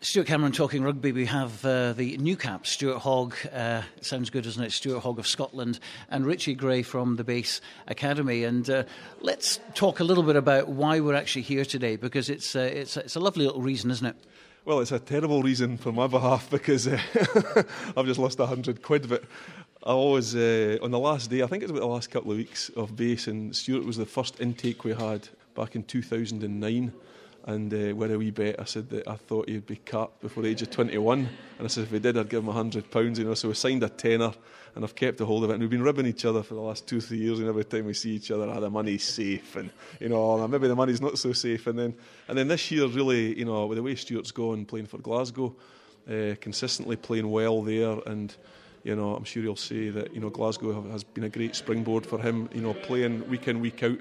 Stuart Cameron talking rugby. We have the new cap, Stuart Hogg. Sounds good, doesn't it? Stuart Hogg of Scotland, and Richie Gray from the BASE Academy. And let's talk a little bit about why we're actually here today, because it's a lovely little reason, isn't it? Well, it's a terrible reason for my behalf because I've just lost £100. But I always, on the last day, I think it was about the last couple of weeks of BASE, and Stuart was the first intake we had back in 2009. And with a wee bet, I said that I thought he'd be capped before the age of 21. And I said if he did, I'd give him £100. So we signed a tenner, and I've kept a hold of it. And we've been ribbing each other for the last 2-3 years. And every time we see each other, the money's safe, and maybe the money's not so safe. And then this year, really, with the way Stuart's gone, playing for Glasgow, consistently playing well there, and I'm sure he'll say that Glasgow has been a great springboard for him. Playing week in, week out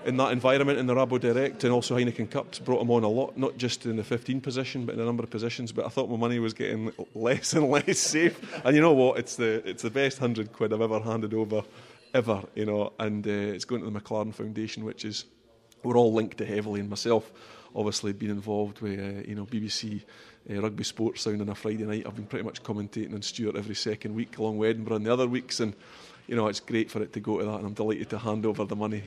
in that environment in the Rabo Direct, and also Heineken Cups brought him on a lot, not just in the 15 position but in a number of positions. But I thought my money was getting less and less safe, and you know what, it's the best £100 I've ever handed over ever, and it's going to the McLaren Foundation, which is we're all linked to heavily, and myself obviously been involved with BBC Rugby Sports Sound on a Friday night. I've been pretty much commentating on Stuart every second week along with Edinburgh and the other weeks, and it's great for it to go to that, and I'm delighted to hand over the money.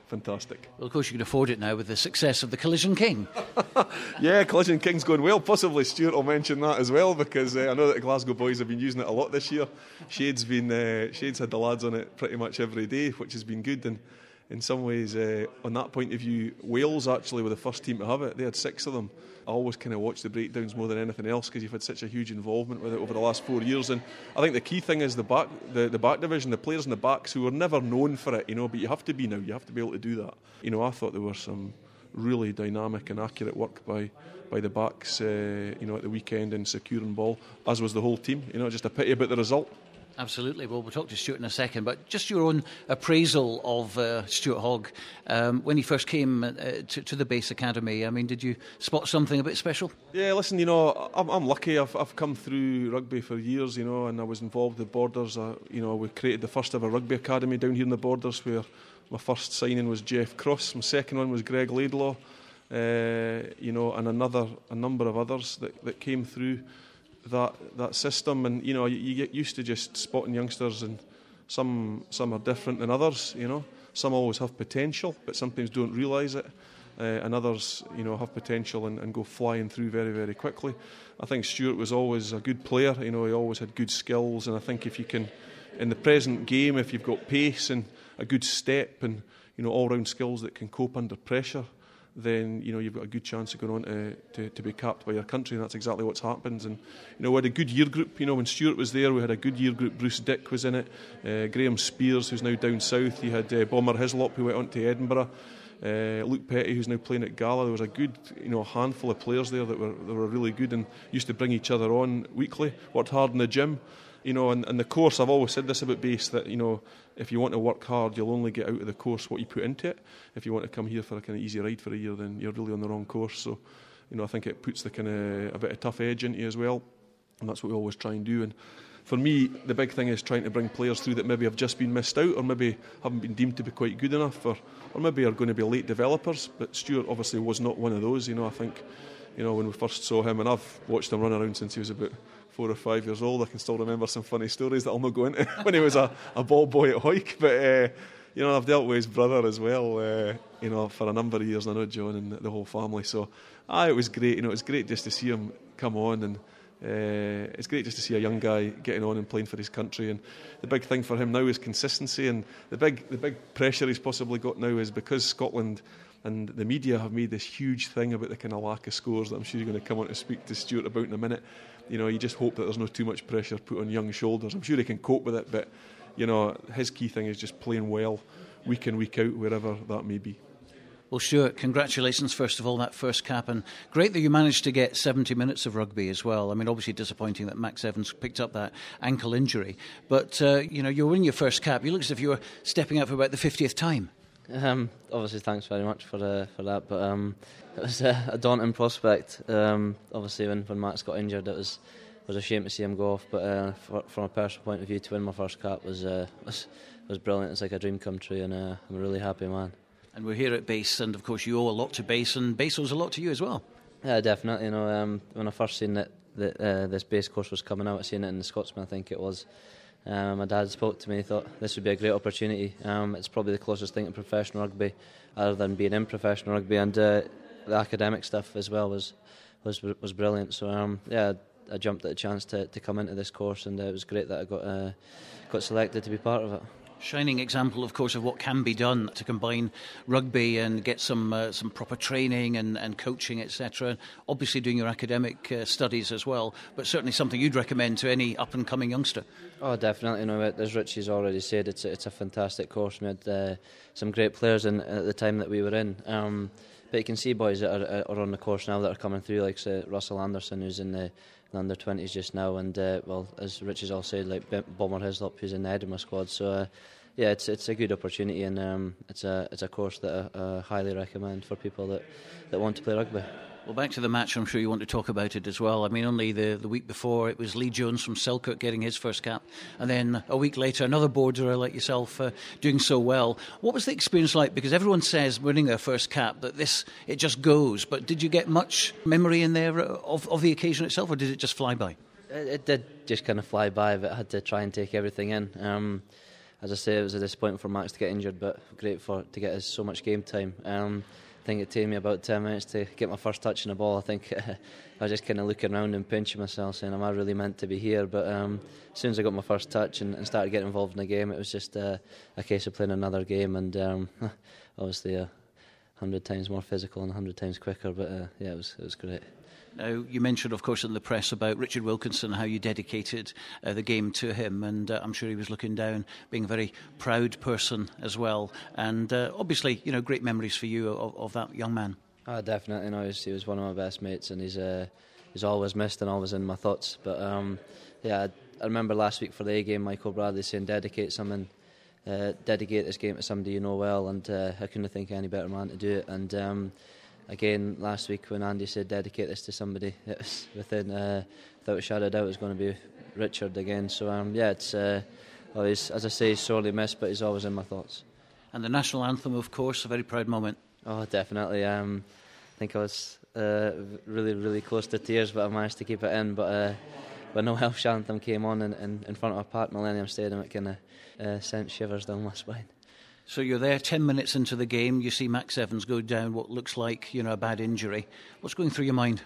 Fantastic. Well, of course, you can afford it now with the success of the Collision King. Yeah, Collision King's going well. Possibly Stuart will mention that as well, because I know that the Glasgow boys have been using it a lot this year. Shade's had the lads on it pretty much every day, which has been good. And in some ways, on that point of view, Wales actually were the first team to have it. They had 6 of them. I always kind of watch the breakdowns more than anything else, because you've had such a huge involvement with it over the last 4 years. And I think the key thing is the back division, the players in the backs who were never known for it, but you have to be now. You have to be able to do that. I thought there was some really dynamic and accurate work by the backs, at the weekend in securing ball, as was the whole team. Just a pity about the result. Absolutely. Well, we'll talk to Stuart in a second, but just your own appraisal of Stuart Hogg when he first came to the BASE Academy. I mean, did you spot something a bit special? Yeah, listen, I'm lucky. I've come through rugby for years, and I was involved with Borders. We created the first ever rugby academy down here in the Borders, where my first signing was Jeff Cross, my second one was Greg Laidlaw, and a number of others that came through that system. And you get used to just spotting youngsters, and some are different than others. Some always have potential but sometimes don't realise it, and others have potential and go flying through very, very quickly. I think Stuart was always a good player. He always had good skills, and I think if you can, in the present game, if you've got pace and a good step and all round skills that can cope under pressure, then you've got a good chance of going on to be capped by your country, and that's exactly what's happened. And we had a good year group. When Stuart was there, we had a good year group. Bruce Dick was in it, Graham Spears, who's now down south. You had Bomber Hislop, who went on to Edinburgh, Luke Petty, who's now playing at Gala. There was a good handful of players there that were really good and used to bring each other on weekly, worked hard in the gym. And the course, I've always said this about BASE, that if you want to work hard, you'll only get out of the course what you put into it. If you want to come here for a kind of easy ride for a year, then you're really on the wrong course. So I think it puts the kind of a bit of tough edge into you as well, and that's what we always try and do. And for me, the big thing is trying to bring players through that maybe have just been missed out, or maybe haven't been deemed to be quite good enough, or maybe are going to be late developers. But Stuart obviously was not one of those. I think when we first saw him, and I've watched him run around since he was about 4 or 5 years old. I can still remember some funny stories that I'll not go into when he was a ball boy at Hoyk. But I've dealt with his brother as well, for a number of years. And I know John and the whole family. So it was great. It was great just to see him come on, and it's great just to see a young guy getting on and playing for his country. And the big thing for him now is consistency, and the big pressure he's possibly got now is because Scotland and the media have made this huge thing about the kind of lack of scores that I'm sure you're going to come on to speak to Stuart about in a minute. You just hope that there's not too much pressure put on young shoulders. I'm sure he can cope with it, but his key thing is just playing well week in, week out, wherever that may be. Well, Stuart, congratulations, first of all, that first cap, and great that you managed to get 70 minutes of rugby as well. I mean, obviously disappointing that Max Evans picked up that ankle injury, but you're winning your first cap. You look as if you were stepping out for about the 50th time. Obviously, thanks very much for that, but it was a daunting prospect. Obviously, when Max got injured, it was a shame to see him go off. But from a personal point of view, to win my first cap was brilliant. It's like a dream come true, and I'm a really happy man. And we're here at BASE, and of course, you owe a lot to BASE, and BASE owes a lot to you as well. Yeah, definitely. When I first seen that this base course was coming out, I seen it in the Scotsman, I think it was. My dad spoke to me, thought this would be a great opportunity. It's probably the closest thing to professional rugby, other than being in professional rugby, and the academic stuff as well was brilliant. So I jumped at the chance to come into this course, and it was great that I got selected to be part of it. Shining example, of course, of what can be done to combine rugby and get some proper training and coaching, etc. Obviously doing your academic studies as well, but certainly something you'd recommend to any up-and-coming youngster. Oh, definitely. As Richie's already said, it's a fantastic course. We had some great players at the time that we were in. But you can see boys that are on the course now that are coming through, like Russell Anderson, who's in the under-20s just now, and as Richie's all said, like Bomber Hislop, who's in the Edinburgh squad. So it's a good opportunity, and it's a course that I highly recommend for people that want to play rugby. Well, back to the match, I'm sure you want to talk about it as well. I mean, only the week before it was Lee Jones from Selkirk getting his first cap, and then a week later another borderer like yourself doing so well. What was the experience like? Because everyone says winning their first cap that it just goes, but did you get much memory in there of the occasion itself, or did it just fly by? It did just kind of fly by, but I had to try and take everything in. As I say, it was a disappointment for Max to get injured, but great to get us so much game time. I think it took me about 10 minutes to get my first touch on the ball. I think I was just kind of looking around and pinching myself, saying, am I really meant to be here? But as soon as I got my first touch and started getting involved in the game, it was just a case of playing another game, and obviously 100 times more physical and 100 times quicker, but it was great. Now, you mentioned, of course, in the press about Richard Wilkinson, how you dedicated the game to him, and I'm sure he was looking down, being a very proud person as well, and obviously, great memories for you of that young man. Oh, definitely. He was one of my best mates, and he's always missed and always in my thoughts. But I remember last week for the A game, Michael Bradley saying dedicate this game to somebody you know well, and I couldn't think of any better man to do it. And again, last week when Andy said dedicate this to somebody, it was without a shadow of doubt it was going to be Richard again. So it's always, as I say, he's sorely missed, but he's always in my thoughts. And the national anthem, of course, a very proud moment. Oh, definitely. I think I was really, really close to tears, but I managed to keep it in. But when the Welsh anthem came on in front of a packed Millennium Stadium, it kind of sent shivers down my spine. So you're there 10 minutes into the game, you see Max Evans go down what looks like, a bad injury. What's going through your mind?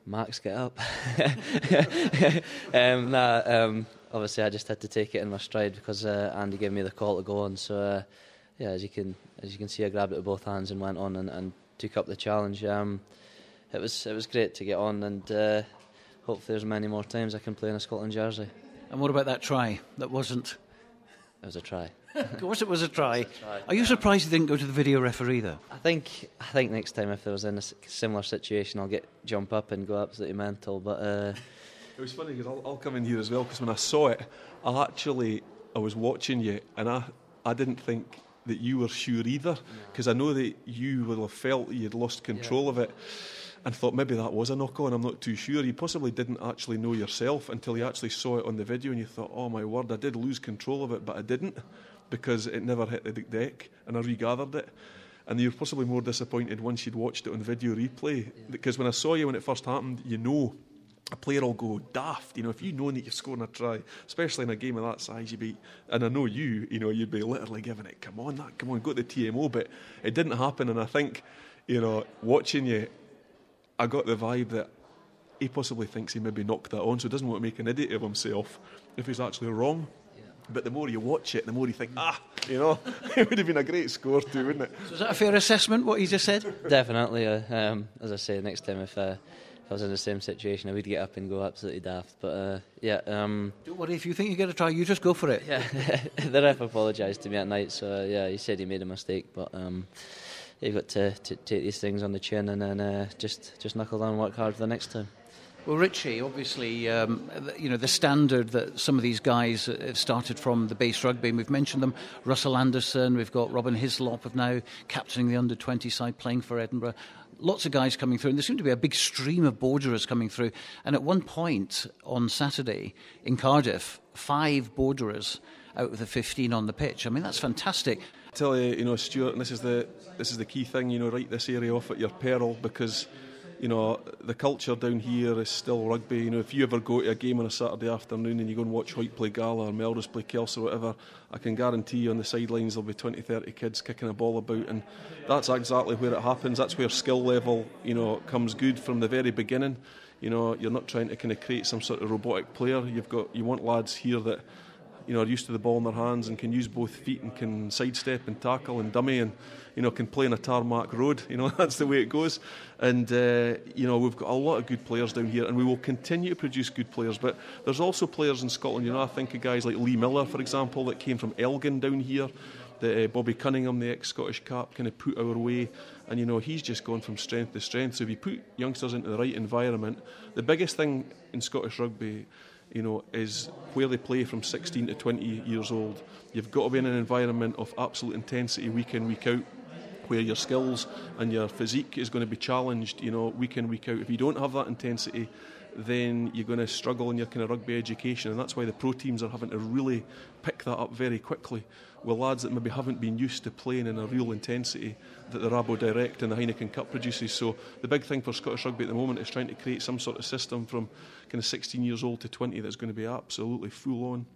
Max, get up. Obviously I just had to take it in my stride because Andy gave me the call to go on. So as you can see, I grabbed it with both hands and went on and took up the challenge. It was great to get on, and hopefully there's many more times I can play in a Scotland jersey. And what about that try? That wasn't... It was a try. Of course it was a try. Are you surprised you didn't go to the video referee though? I think next time if I was in a similar situation I'll jump up and go absolutely mental, but It was funny because I'll come in here as well, because when I saw it I was watching you, and I didn't think that you were sure either, because I know that you will have felt you'd lost control of it and thought maybe that was a knock-on. I'm not too sure. You possibly didn't actually know yourself until you actually saw it on the video, and you thought, oh my word, I did lose control of it, but I didn't, because it never hit the deck, and I regathered it. And you're possibly more disappointed once you'd watched it on video replay, because when I saw you when it first happened, a player will go daft. If you know that you're scoring a try, especially in a game of that size, and I know you'd be literally giving it, come on, go to the TMO, but it didn't happen. And I think, watching you, I got the vibe that he possibly thinks he maybe knocked that on, so he doesn't want to make an idiot of himself if he's actually wrong. Yeah. But the more you watch it, the more you think, it would have been a great score too, wouldn't it? So is that a fair assessment, what he just said? Definitely. As I say, next time if I was in the same situation, I would get up and go absolutely daft. But don't worry, if you think you get a try, you just go for it. Yeah, the ref apologised to me at night, so he said he made a mistake, but you've got to take these things on the chin and then just knuckle down and work hard for the next time. Well, Richie, obviously, the standard that some of these guys have started from the base rugby, and we've mentioned them, Russell Anderson, we've got Robin Hislop of now captaining the under-20 side, playing for Edinburgh. Lots of guys coming through, and there seemed to be a big stream of borderers coming through. And at one point on Saturday in Cardiff, 5 borderers out of the 15 on the pitch. I mean, that's fantastic. I tell you, Stuart, and this is the key thing, write this area off at your peril, because you know, the culture down here is still rugby. You know, if you ever go to a game on a Saturday afternoon and you go and watch Hoyt play Gala or Melrose play Kelso or whatever, I can guarantee you on the sidelines there'll be 20, 30 kids kicking a ball about, and that's exactly where it happens. That's where skill level, you know, comes good from the very beginning. You know, you're not trying to kind of create some sort of robotic player. You want lads here that, you know, are used to the ball in their hands and can use both feet and can sidestep and tackle and dummy and, you know, can play on a tarmac road. You know, that's the way it goes. And, you know, we've got a lot of good players down here, and we will continue to produce good players. But there's also players in Scotland, you know, I think of guys like Lee Miller, for example, that came from Elgin down here, that Bobby Cunningham, the ex-Scottish cap, kind of put our way. And, you know, he's just gone from strength to strength. So if you put youngsters into the right environment, the biggest thing in Scottish rugby, you know, is where they play from 16 to 20 years old. You've got to be in an environment of absolute intensity week in, week out, where your skills and your physique is going to be challenged, you know, week in, week out. If you don't have that intensity, then you're going to struggle in your kind of rugby education, and that's why the pro teams are having to really pick that up very quickly with lads that maybe haven't been used to playing in a real intensity that the Rabo Direct and the Heineken Cup produces. So the big thing for Scottish rugby at the moment is trying to create some sort of system from kind of 16 years old to 20 that's going to be absolutely full on,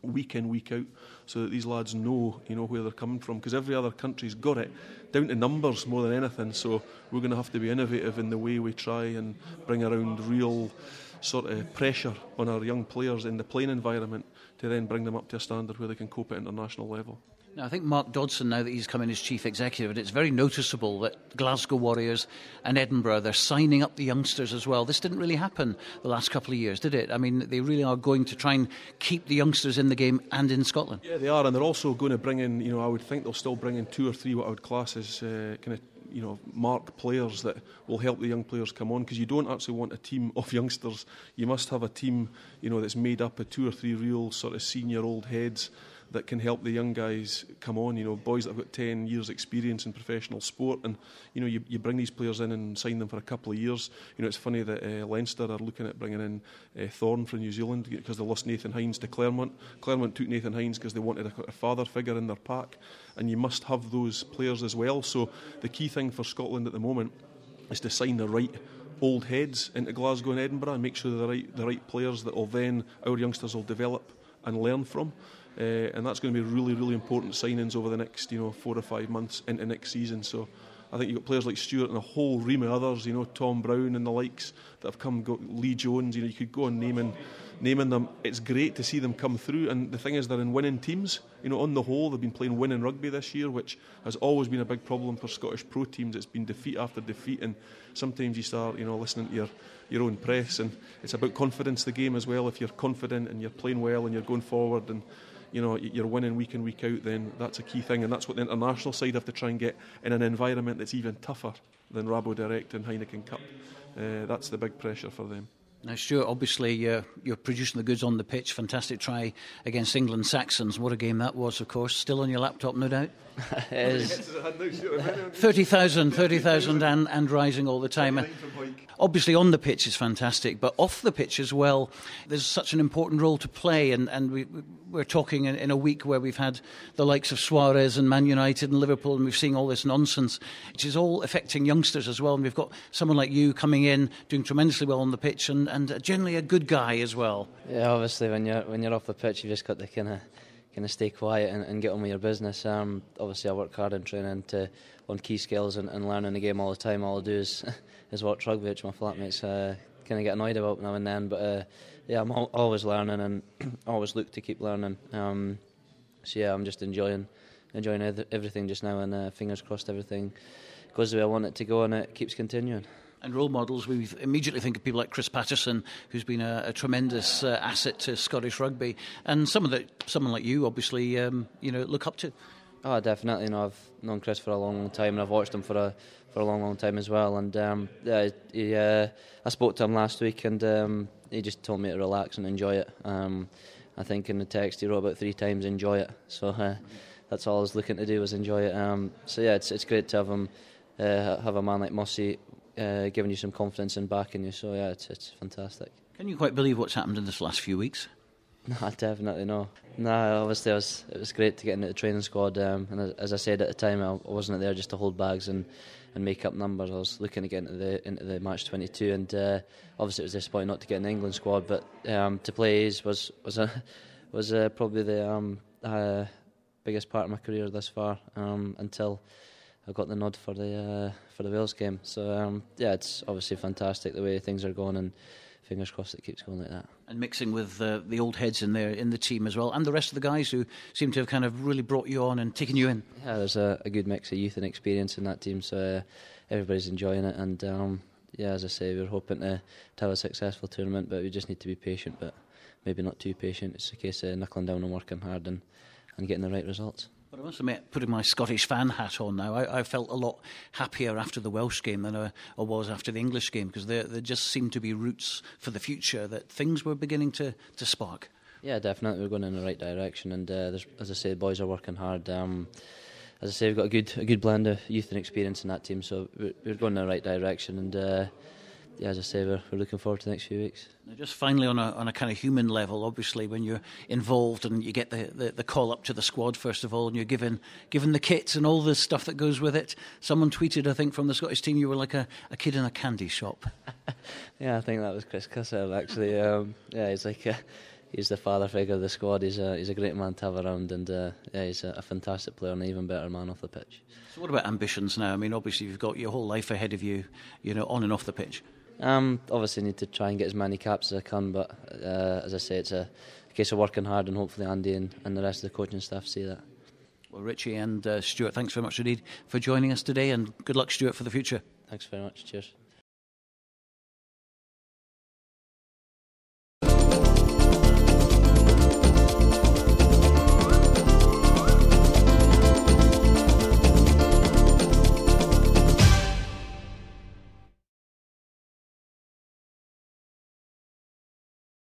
week in, week out, so that these lads know, you know, where they're coming from, because every other country's got it down to numbers more than anything. So we're going to have to be innovative in the way we try and bring around real sort of pressure on our young players in the playing environment to then bring them up to a standard where they can cope at international level. Now, I think Mark Dodson, now that he's come in as chief executive, and it's very noticeable that Glasgow Warriors and Edinburgh, they're signing up the youngsters as well. This didn't really happen the last couple of years, did it? I mean, they really are going to try and keep the youngsters in the game and in Scotland. Yeah, they are, and they're also going to bring in, you know, I would think they'll still bring in 2 or 3 what I would class as kind of, you know, mark players that will help the young players come on, because you don't actually want a team of youngsters. You must have a team, you know, that's made up of 2 or 3 real sort of senior old heads that can help the young guys come on, you know, boys that have got 10 years experience in professional sport. And, you know, you bring these players in and sign them for a couple of years. You know, it's funny that Leinster are looking at bringing in Thorne from New Zealand because they lost Nathan Hines to Claremont. Claremont took Nathan Hines because they wanted a father figure in their pack, and you must have those players as well. So the key thing for Scotland at the moment is to sign the right old heads into Glasgow and Edinburgh and make sure they're the right players that will then, our youngsters will develop and learn from. And that's going to be really, really important signings over the next, you know, 4 or 5 months into next season. So I think you've got players like Stuart and a whole ream of others, you know, Tom Brown and the likes that have come, got Lee Jones, you know, you could go on naming them. It's great to see them come through, and the thing is they're in winning teams. You know, on the whole, they've been playing winning rugby this year, which has always been a big problem for Scottish pro teams. It's been defeat after defeat, and sometimes you start, you know, listening to your own press, and it's about confidence, the game as well. If you're confident and you're playing well and you're going forward and, you know, you're winning week in, week out, then that's a key thing, and that's what the international side have to try and get in an environment that's even tougher than Rabo Direct and Heineken Cup. That's the big pressure for them. Now, Stuart, obviously you're producing the goods on the pitch. Fantastic try against England Saxons. What a game that was, of course. Still on your laptop, no doubt? It is. 30,000 and rising all the time. Obviously on the pitch is fantastic, but off the pitch as well, there's such an important role to play, and we're talking in a week where we've had the likes of Suarez and Man United and Liverpool, and we've seen all this nonsense, which is all affecting youngsters as well. And we've got someone like you coming in, doing tremendously well on the pitch, and generally a good guy as well. Yeah, obviously when you're off the pitch, you've just got to kind of stay quiet and get on with your business. Obviously I work hard in training on key skills and learning the game all the time. All I do is watch rugby, which my flatmates kind of get annoyed about now and then, but yeah, I'm always learning and always look to keep learning. So yeah, I'm just enjoying everything just now, and fingers crossed everything goes the way I want it to go and it keeps continuing. And role models, we immediately think of people like Chris Patterson, who's been a tremendous asset to Scottish rugby, and someone like you obviously look up to. Oh, definitely. You know, I've known Chris for a long time, and I've watched him for a long time as well. And I spoke to him last week, and he just told me to relax and enjoy it. I think in the text he wrote about 3 times "enjoy it," so that's all I was looking to do, was enjoy it. So yeah, it's great to have him, have a man like Mossy giving you some confidence and backing you. So yeah, it's fantastic. Can you quite believe what's happened in this last few weeks? No, definitely no. No, obviously it was great to get into the training squad, and as I said at the time, I wasn't there just to hold bags and make up numbers. I was looking to get into the match 22, and obviously it was disappointing not to get in the England squad, but to play A's was probably the biggest part of my career thus far, until I got the nod for the Wales game. So yeah, it's obviously fantastic the way things are going, and fingers crossed it keeps going like that. And mixing with the old heads in the team as well, and the rest of the guys who seem to have kind of really brought you on and taken you in. Yeah, there's a good mix of youth and experience in that team, so everybody's enjoying it. And yeah, as I say, we're hoping to have a successful tournament, but we just need to be patient, but maybe not too patient. It's a case of knuckling down and working hard and getting the right results. But I must admit, putting my Scottish fan hat on now, I felt a lot happier after the Welsh game than I was after the English game, because there just seemed to be roots for the future that things were beginning to spark. Yeah, definitely, we're going in the right direction, and as I say, the boys are working hard. As I say, we've got a good blend of youth and experience in that team, so we're going in the right direction, and yeah, as I say, we're looking forward to the next few weeks. Now, just finally, on a kind of human level, obviously, when you're involved and you get the call up to the squad, first of all, and you're given the kit and all the stuff that goes with it. Someone tweeted, I think, from the Scottish team, you were like a kid in a candy shop. Yeah, I think that was Chris Cussell, actually. Yeah, he's the father figure of the squad. He's a great man to have around, and yeah, he's a fantastic player and an even better man off the pitch. So what about ambitions now? I mean, obviously, you've got your whole life ahead of you, on and off the pitch. Obviously need to try and get as many caps as I can, but as I say, it's a case of working hard, and hopefully Andy and the rest of the coaching staff see that. Well, Richie and Stuart, thanks very much indeed for joining us today, and good luck, Stuart, for the future. Thanks very much. Cheers.